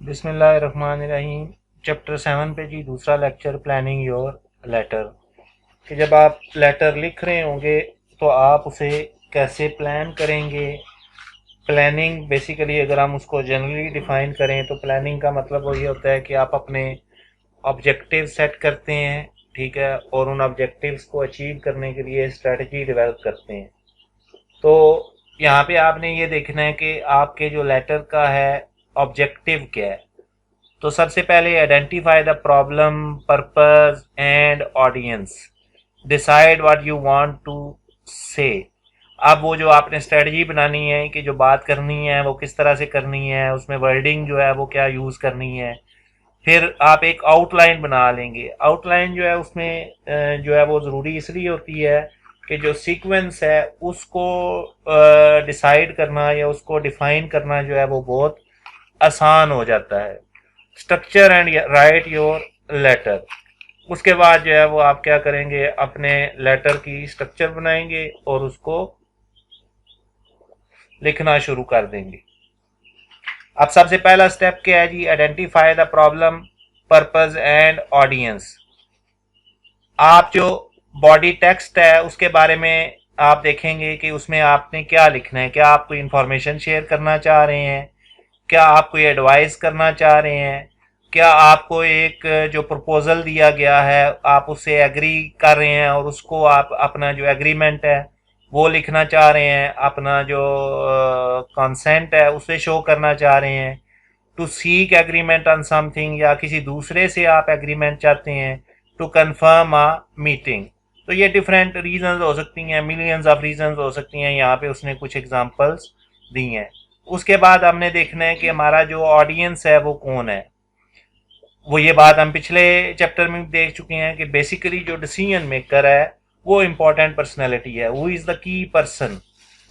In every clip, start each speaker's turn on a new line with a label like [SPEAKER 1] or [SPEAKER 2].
[SPEAKER 1] बिस्मिल्लाहिर्रहमानिर्रहीम। चैप्टर 7 पे जी दूसरा लेक्चर प्लानिंग योर लेटर। कि जब आप लेटर लिख रहे होंगे तो आप उसे कैसे प्लान करेंगे। प्लानिंग बेसिकली अगर हम उसको जनरली डिफाइन करें तो प्लानिंग का मतलब वो ये होता है कि आप अपने ऑब्जेक्टिव सेट करते हैं, ठीक है, और उन ऑब्जेक्टिव्स को अचीव करने के लिए स्ट्रेटजी डेवलप करते हैं। तो यहाँ पे आपने ये देखना है कि आपके जो लेटर का है ऑब्जेक्टिव क्या है। तो सबसे पहले identify the problem, purpose and audience, decide what you want to say. अब वो जो आपने स्ट्रेटजी बनानी है कि जो बात करनी है वो किस तरह से करनी है, उसमें वर्डिंग जो है वो क्या यूज़ करनी है। फिर आप एक आउटलाइन बना लेंगे। आउटलाइन जो है उसमें जो है वो ज़रूरी इसलिए होती है कि जो सीक्वेंस है उसको डिसाइड करना या उसको डिफाइन करना जो है वो बहुत आसान हो जाता है। Structure and write your letter. उसके बाद जो है वो आप क्या करेंगे, अपने लेटर की स्ट्रक्चर बनाएंगे और उसको लिखना शुरू कर देंगे। अब सबसे पहला स्टेप क्या है जी, identify the problem, purpose and audience. आप जो बॉडी टेक्स्ट है उसके बारे में आप देखेंगे कि उसमें आपने क्या लिखना है। क्या आप कोई इंफॉर्मेशन शेयर करना चाह रहे हैं, क्या आप कोई एडवाइस करना चाह रहे हैं, क्या आपको एक जो प्रपोजल दिया गया है आप उससे एग्री कर रहे हैं और उसको आप अपना जो एग्रीमेंट है वो लिखना चाह रहे हैं, अपना जो कंसेंट है उसे शो करना चाह रहे हैं। To seek agreement on something, या किसी दूसरे से आप एग्रीमेंट चाहते हैं। To confirm a meeting. तो ये डिफरेंट रीजंस हो सकती हैं, मिलियंस ऑफ रीजंस हो सकती हैं। यहाँ पे उसने कुछ एग्जांपल्स दी हैं। उसके बाद हमने देखना है कि हमारा जो ऑडियंस है वो कौन है। वो ये बात हम पिछले चैप्टर में देख चुके हैं कि बेसिकली जो डिसीजन मेकर है वो इम्पोर्टेंट पर्सनैलिटी है। Who is the key person.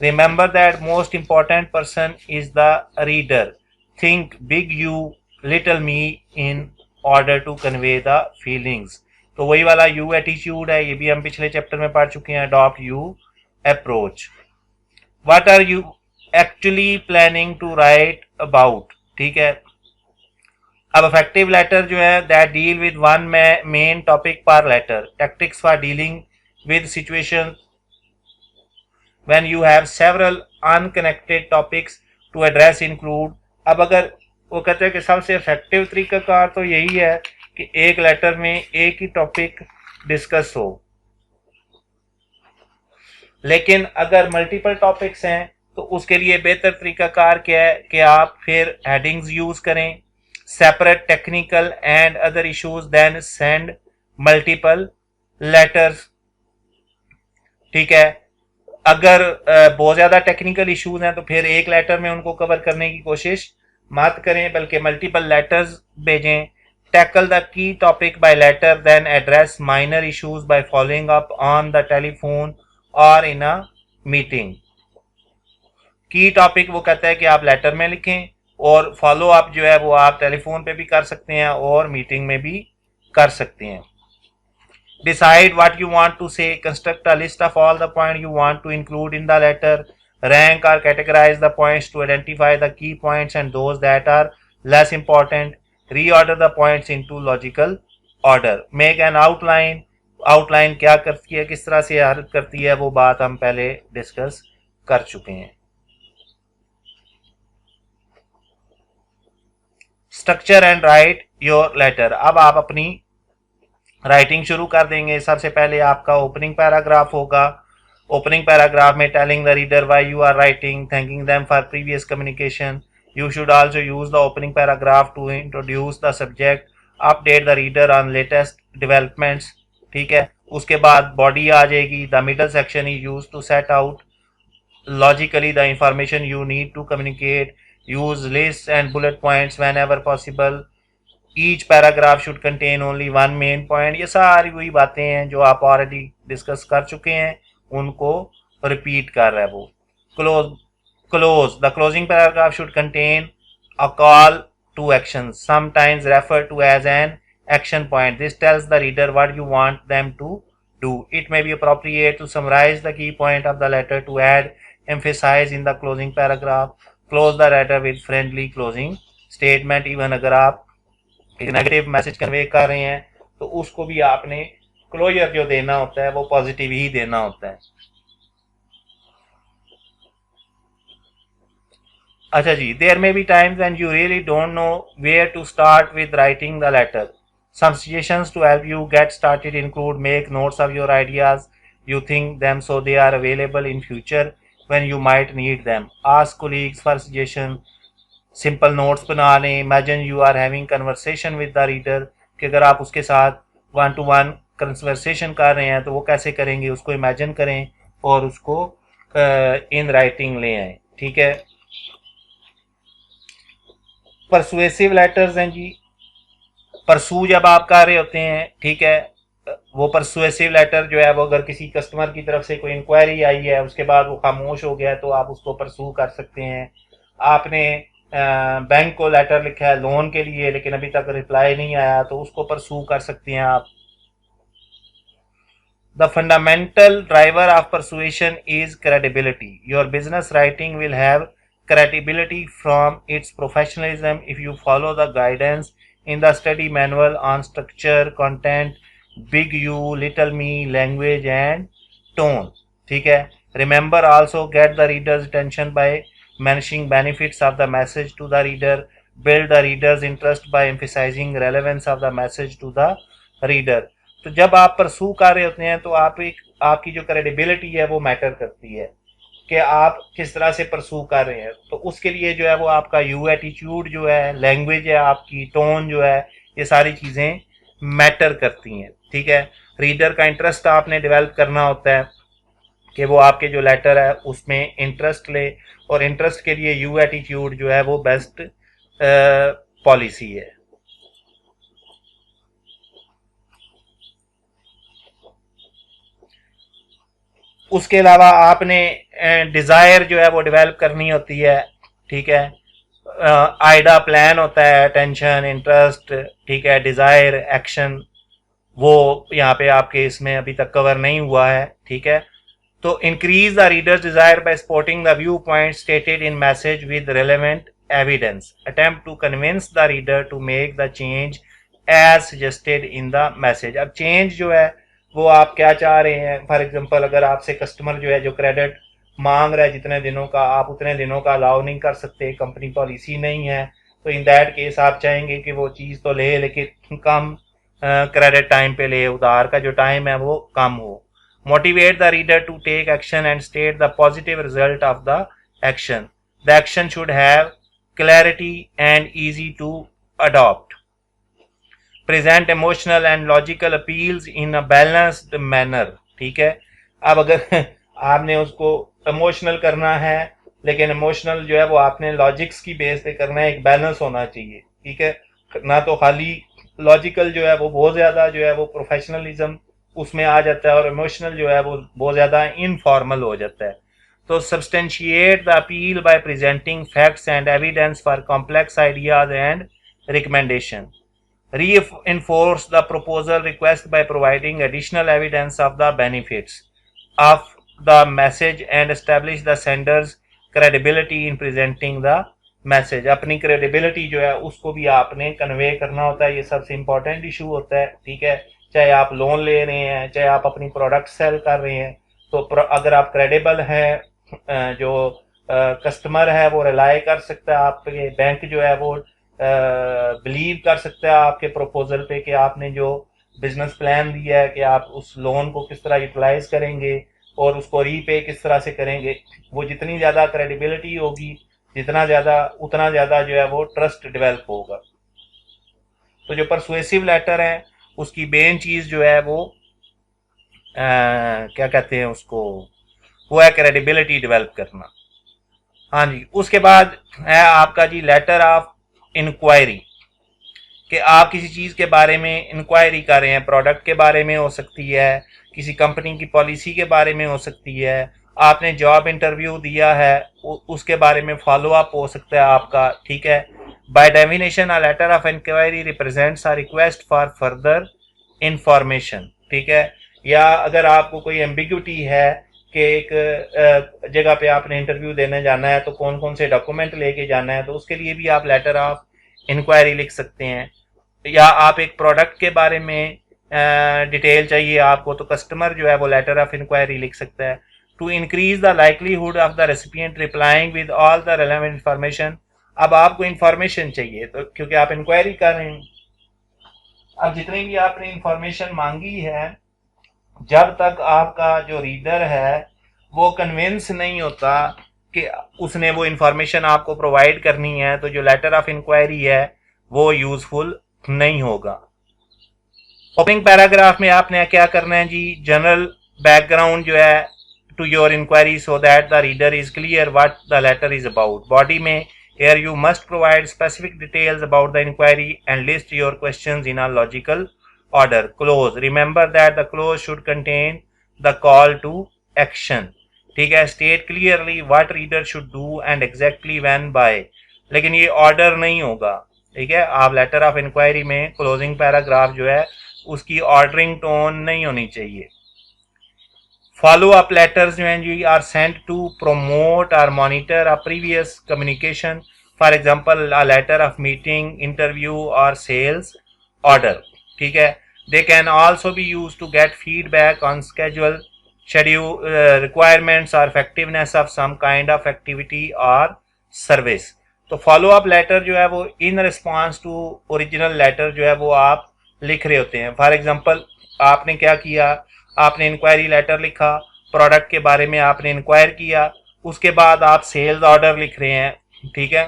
[SPEAKER 1] Remember that most important person is the reader. Think big you, little me in order to convey the feelings. तो वही वाला यू एटीट्यूड है, ये भी हम पिछले चैप्टर में पढ़ चुके हैं। Adopt you approach. What are you actually planning to write about, ठीक है। अब अफेक्टिव लेटर जो है that deal with one main topic पर letter. Tactics for dealing with situation when you have several unconnected topics to address include. अब अगर वो कहते हैं कि सबसे इफेक्टिव तरीकाकार तो यही है कि एक लेटर में एक ही टॉपिक डिस्कस हो, लेकिन अगर मल्टीपल टॉपिक्स हैं तो उसके लिए बेहतर तरीकाकार क्या है कि आप फिर हेडिंग्स यूज करें, separate technical and other issues, then send multiple letters, ठीक है। अगर बहुत ज़्यादा टेक्निकल इश्यूज हैं तो फिर एक लेटर में उनको कवर करने की कोशिश मत करें, बल्कि मल्टीपल लेटर्स भेजें। Tackle the key topic by letter, then address minor issues by following up on the telephone और इन अ मीटिंग। की टॉपिक वो कहता है कि आप लेटर में लिखें और फॉलो अप जो है वो आप टेलीफोन पे भी कर सकते हैं और मीटिंग में भी कर सकते हैं। Decide what you want to say. Construct a list of all the points you want to include in the letter. Rank or categorize the points to identify the key points and those that are less important. Reorder the points into logical order. Make an outline. Outline क्या करती है, किस तरह से help करती है, वो बात हम पहले डिस्कस कर चुके हैं। Structure and write your letter. अब आप अपनी राइटिंग शुरू कर देंगे। सबसे पहले आपका ओपनिंग पैराग्राफ होगा। ओपनिंग पैराग्राफ में telling the reader why you are writing, thanking them for previous communication. You should also use the opening paragraph to introduce the subject, update the reader on latest developments, ठीक है। उसके बाद body आ जाएगी। The middle section is use to set out logically the information you need to communicate. Use lists and bullet points whenever possible. Each paragraph should contain only one main point. ये सारी वही बातें हैं जो आप already discuss कर चुके हैं, उनको रिपीट कर रहा है वो। Close the closing paragraph should contain a call to action, sometimes refer to as an action point. This tells the reader what you want them to do. It may be appropriate to summarize the key point of the letter to add emphasis in the closing paragraph. Close the letter with friendly closing statement, even अगर आप एक negative message convey कर रहे हैं तो उसको भी आपने क्लोजर जो देना होता है वो पॉजिटिव ही देना होता है। अच्छा जी, there may be times when you really don't know where to start with writing the letter. Some suggestions to help you get started include make notes of your ideas, you think them so they are available in future when you might need them. Ask colleagues for suggestion. Simple notes बना लें. Imagine you are having conversation with the reader, कि अगर आप उसके साथ one two one conversation कर रहे हैं तो वो कैसे करेंगे, उसको इमेजिन करें और उसको इन राइटिंग ले आए. ठीक है. परसुएसिव लेटर्स हैं जी. परसू जब आप कर रहे होते हैं, ठीक है, वो परसुएसिव लेटर जो है वो अगर किसी कस्टमर की तरफ से कोई इंक्वायरी आई है उसके बाद वो खामोश हो गया है तो आप उसको परसू कर सकते हैं. आपने बैंक को लेटर लिखा है लोन के लिए लेकिन अभी तक रिप्लाई नहीं आया तो उसको परसू कर सकते हैं आप. The fundamental driver of persuasion is credibility. Your business writing will have credibility from its professionalism if you follow the guidance in the study manual on structure, content, big U, little me, language and tone. ठीक है. Remember also get the reader's attention by mentioning benefits of the message to the reader. Build the reader's interest by emphasizing relevance of the message to the reader. तो जब आप परसू कर रहे होते हैं तो आपकी जो क्रेडिबिलिटी है वो मैटर करती है कि आप किस तरह से परसू कर रहे हैं. तो उसके लिए जो है वो आपका यू एटीट्यूड जो है, लैंग्वेज है आपकी, टोन जो है, ये सारी चीज़ें मैटर करती हैं. ठीक है. रीडर का इंटरेस्ट आपने डेवलप करना होता है कि वो आपके जो लेटर है उसमें इंटरेस्ट ले, और इंटरेस्ट के लिए यू एटीट्यूड जो है वो बेस्ट पॉलिसी है. उसके अलावा आपने डिज़ायर जो है वो डेवलप करनी होती है. ठीक है. आइडा प्लान होता है, अटेंशन, इंटरेस्ट, ठीक है, डिज़ायर, एक्शन, वो यहाँ पे आपके इसमें अभी तक कवर नहीं हुआ है. ठीक है. तो increase the reader's desire by supporting the view point stated in message with relevant evidence. Attempt to convince the reader to make the change as suggested in the message. अब चेंज जो है वो आप क्या चाह रहे हैं. फॉर एग्जांपल अगर आपसे कस्टमर जो है जो क्रेडिट मांग रहा है जितने दिनों का, आप उतने दिनों का अलाउ नहीं कर सकते, कंपनी पॉलिसी नहीं है, तो इन दैट केस आप चाहेंगे कि वो चीज़ तो ले लेकिन कम क्रेडिट टाइम पे ले, उधार का जो टाइम है वो कम हो. Motivate the reader to take action and state the positive result of the action. The action should have clarity and easy to adopt. Present emotional and logical appeals in a balanced manner. ठीक है. अब अगर आपने उसको emotional करना है लेकिन emotional जो है वो आपने लॉजिक्स की बेस पे करना है, एक बैलेंस होना चाहिए. ठीक है. ना तो खाली लॉजिकल जो है वो बहुत ज़्यादा जो है वो प्रोफेशनलिज्म उसमें आ जाता है और इमोशनल जो है वो बहुत ज़्यादा इनफॉर्मल हो जाता है. तो substantiate the appeal bye presenting facts and evidence for complex ideas and recommendation. Reinforce the proposal request by providing additional evidence of the benefits of the message and establish the sender's credibility in presenting the message. अपनी credibility जो है उसको भी आपने convey करना होता है. ये सबसे इम्पोर्टेंट इशू होता है. ठीक है. चाहे आप लोन ले रहे हैं, चाहे आप अपनी प्रोडक्ट सेल कर रहे हैं, तो अगर आप क्रेडिबल हैं, जो कस्टमर है वो रिलाई कर सकता है आपके, बैंक जो है वो बिलीव कर सकता है आपके प्रपोजल पे कि आपने जो बिजनेस प्लान दिया है कि आप उस लोन को किस तरह यूटिलाइज करेंगे और उसको रीपे किस तरह से करेंगे. वो जितनी ज़्यादा क्रेडिबिलिटी होगी उतना ज़्यादा जो है वो ट्रस्ट डेवलप होगा. तो जो परसुएसिव लेटर है उसकी मेन चीज़ जो है वो क्या कहते हैं उसको, वो है क्रेडिबिलिटी डेवलप करना. हाँ जी. उसके बाद है आपका जी लेटर ऑफ इंक्वायरी, कि आप किसी चीज़ के बारे में इंक्वायरी कर रहे हैं. प्रोडक्ट के बारे में हो सकती है, किसी कंपनी की पॉलिसी के बारे में हो सकती है, आपने जॉब इंटरव्यू दिया है उसके बारे में फॉलो अप हो सकता है आपका. ठीक है. By definition a letter of inquiry represents a request for further information. ठीक है. या अगर आपको कोई एम्बिग्यूटी है कि एक जगह पे आपने इंटरव्यू देने जाना है तो कौन कौन से डॉक्यूमेंट लेके जाना है, तो उसके लिए भी आप लेटर ऑफ इंक्वायरी लिख सकते हैं, या आप एक प्रोडक्ट के बारे में डिटेल चाहिए आपको तो कस्टमर जो है वो लेटर ऑफ इंक्वायरी लिख सकता है। To increase the likelihood of the recipient replying with all the relevant information, अब आपको इंफॉर्मेशन चाहिए तो क्योंकि आप इंक्वायरी कर रहे हैं, अब जितनी भी आपने इंफॉर्मेशन मांगी है, जब तक आपका जो रीडर है वो कन्विंस नहीं होता कि उसने वो इंफॉर्मेशन आपको प्रोवाइड करनी है, तो जो लेटर ऑफ इंक्वायरी है वो यूजफुल नहीं होगा। ओपनिंग पैराग्राफ में आपने क्या करना है जी, जनरल बैकग्राउंड जो है to your inquiry so that the reader is clear what the letter is about. Body में here you must provide specific details about the inquiry and list your questions in a logical order. Close, remember that the close should contain the call to action. ठीक है, state clearly what reader should do and exactly when by, लेकिन ये order नहीं होगा। ठीक है, आप letter of inquiry में क्लोजिंग पैराग्राफ जो है उसकी ऑर्डरिंग टोन नहीं होनी चाहिए। फॉलो अप लेटर्स जो हैं जी आर सेंट टू प्रोमोट और monitor a previous communication, for example a letter of meeting, interview और सेल्स ऑर्डर। ठीक है, they can also be used to get feedback on schedule, schedule, requirements और effectiveness of some kind of activity और service. तो follow up letter जो है वो in response to original letter जो है वो आप लिख रहे होते हैं। फॉर एग्जांपल आपने क्या किया, आपने इंक्वायरी लेटर लिखा, प्रोडक्ट के बारे में आपने इंक्वायर किया, उसके बाद आप सेल्स ऑर्डर लिख रहे हैं। ठीक है,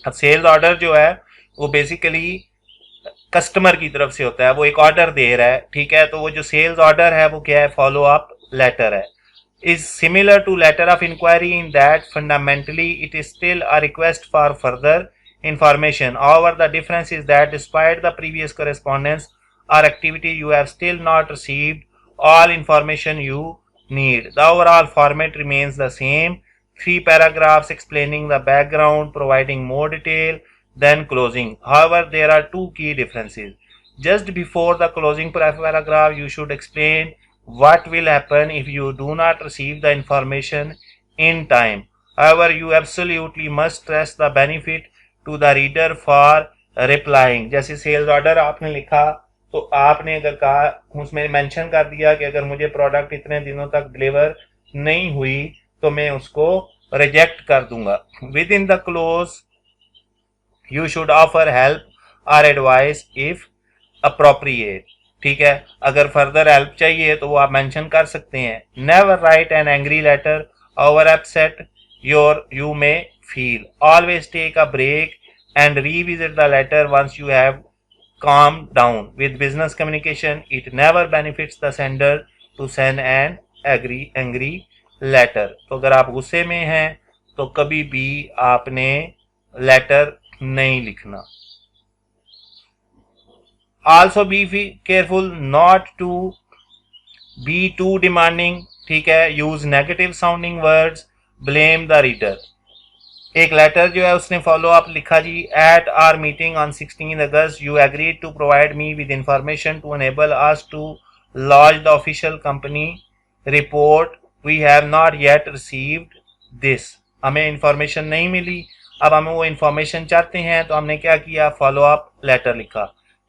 [SPEAKER 1] अब सेल्स ऑर्डर जो है वो बेसिकली कस्टमर की तरफ से होता है, वो एक ऑर्डर दे रहा है। ठीक है, तो वो जो सेल्स ऑर्डर है वो क्या है, फॉलो अप लेटर है। Is similar to letter of inquiry in that fundamentally it is still a request for further information. However, the difference is that despite the previous correspondence or activity, you have still not received all information you need. The overall format remains the same. 3 paragraphs explaining the background, providing more detail, then closing. However, there are 2 key differences. Just before the closing paragraph, you should explain what will happen if you do not receive the information in time. However, you absolutely must stress the benefit to the reader for replying. जैसे sales order आपने लिखा तो आपने अगर कहा, उसमें mention कर दिया कि अगर मुझे प्रोडक्ट इतने दिनों तक डिलीवर नहीं हुई तो मैं उसको रिजेक्ट कर दूंगा। With in the close you should offer help और एडवाइस इफ अप्रोप्रिएट। ठीक है, अगर फर्दर हेल्प चाहिए तो वो आप मेंशन कर सकते हैं। Never write an angry letter over upset you may feel. Always take a break and revisit the letter once you have calmed down. With business communication, it never benefits the sender to send an angry letter. तो अगर आप गुस्से में हैं तो कभी भी आपने लेटर नहीं लिखना। Also be careful not to be too demanding. ठीक है, use negative sounding words, blame the reader. एक लेटर जो है उसने फॉलो अप लिखा जी, at our meeting on 16 August you agreed to provide me with information to enable us to launch the official company report, we have not yet received this. हमें information नहीं मिली, अब हमें वो इंफॉर्मेशन चाहते हैं तो हमने क्या किया, फॉलो अप लेटर लिखा।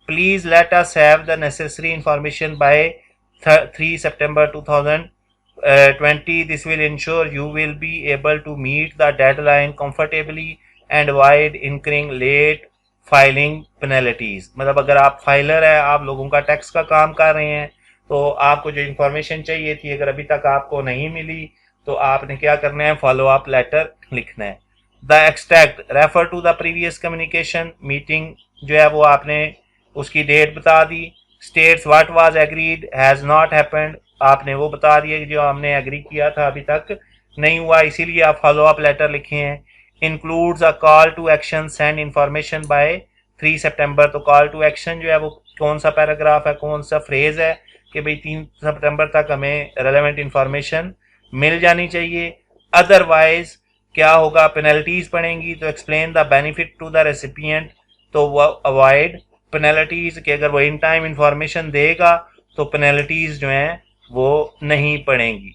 [SPEAKER 1] Please let us have the necessary information by 3 September 2020. This will ensure you will be able to meet the deadline comfortably and avoid incurring late filing penalties. मतलब अगर आप फाइलर है, आप लोगों का tax का काम कर रहे हैं, तो आपको जो इंफॉर्मेशन चाहिए थी अगर अभी तक आपको नहीं मिली तो आपने क्या करना है, फॉलो अप लेटर लिखना है। The extract refer to the previous communication, meeting जो है वो आपने उसकी डेट बता दी। States what was agreed has not happened, आपने वो बता दिया कि जो हमने एग्री किया था अभी तक नहीं हुआ, इसीलिए आप फॉलो अप लेटर लिखे हैं। Includes a call to action, send information by 3 September। तो कॉल टू एक्शन जो है वो कौन सा पैराग्राफ है, कौन सा फ्रेज है कि भाई 3 September तक हमें रेलेवेंट इंफॉर्मेशन मिल जानी चाहिए। अदरवाइज क्या होगा, पेनल्टीज पड़ेंगी। तो explain the benefit to the recipient, तो वो अवॉइड पेनल्टीज कि अगर वो इन टाइम इंफॉर्मेशन देगा तो पेनल्टीज जो हैं वो नहीं पड़ेंगी।